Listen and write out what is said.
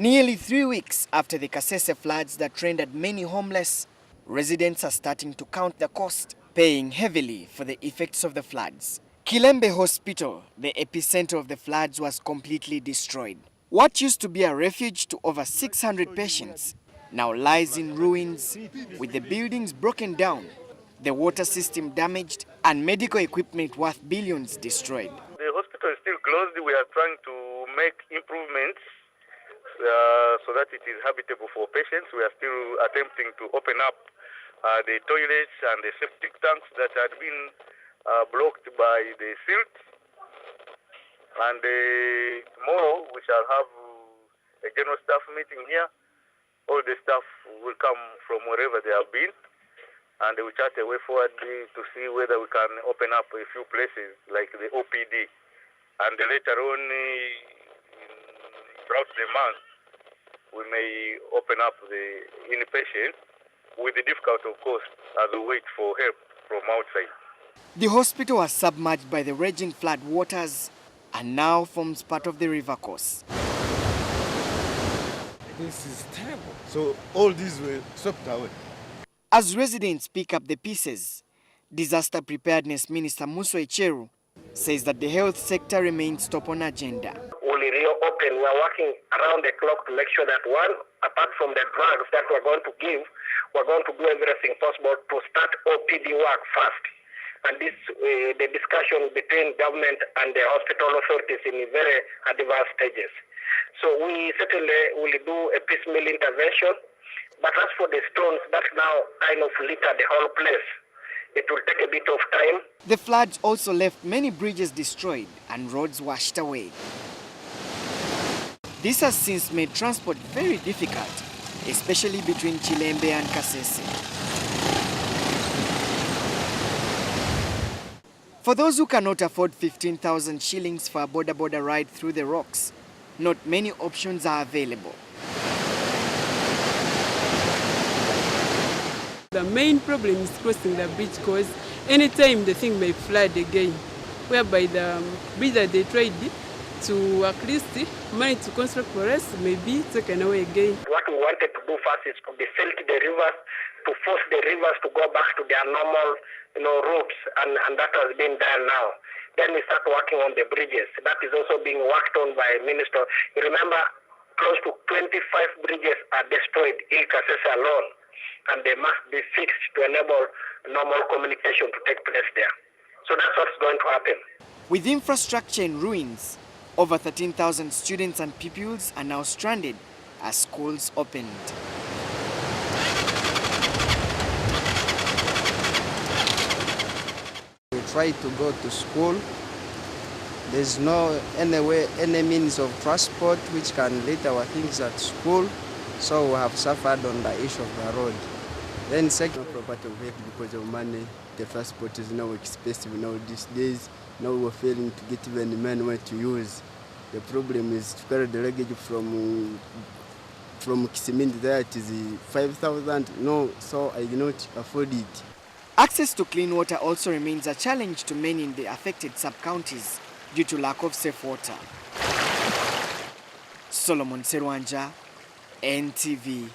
Nearly 3 weeks after the Kasese floods that rendered many homeless, residents are starting to count the cost, paying heavily for the effects of the floods. Kilembe Hospital, the epicenter of the floods, was completely destroyed. What used to be a refuge to over 600 patients now lies in ruins, with the buildings broken down, the water system damaged, and medical equipment worth billions destroyed. The hospital is still closed. We are trying to make improvements so that it is habitable for patients. We are still attempting to open up the toilets and the septic tanks that had been blocked by the silt. And tomorrow we shall have a general staff meeting here. All the staff will come from wherever they have been, and we chart a way forward to see whether we can open up a few places like the OPD. And later on, throughout the month, we may open up the inpatient, with the difficulty, of course, as we wait for help from outside. The hospital was submerged by the raging flood waters and now forms part of the river course. This is terrible. So all these were swept away. As residents pick up the pieces, Disaster Preparedness Minister Muso Echeru says that the health sector remains top on agenda. We'll reopen. We are working around the clock to make sure that, one, apart from the drugs that we're going to give, we're going to do everything possible to start OPD work fast. And this, the discussion between government and the hospital authorities in very advanced stages. So we certainly will do a piecemeal intervention. But as for the stones that now kind of litter the whole place, it will take a bit of time. The floods also left many bridges destroyed and roads washed away. This has since made transport very difficult, especially between Kilembe and Kasese. For those who cannot afford 15,000 shillings for a border ride through the rocks, not many options are available. The main problem is crossing the bridge because anytime the thing may flood again, whereby the bridge that they tried to at least manage to construct for us may be taken away again. What we wanted to do first is to default the rivers, to force the rivers to go back to their normal routes, and that has been done now. Then we start working on the bridges. That is also being worked on by Minister. You remember, close to 25 bridges are destroyed in Kasese alone, and they must be fixed to enable normal communication to take place there. So that's what's going to happen. With infrastructure in ruins, over 13,000 students and pupils are now stranded as schools opened. We try to go to school. There's no any means of transport which can lead our things at school, so we have suffered on the issue of the road. Then second, property of it because of money. The transport is now expensive now these days. Now we're failing to get even manual to use. The problem is to carry the luggage from Kilembe there, it is 5,000. No, so I cannot afford it. Access to clean water also remains a challenge to many in the affected sub-counties due to lack of safe water. Solomon Serwanja, NTV.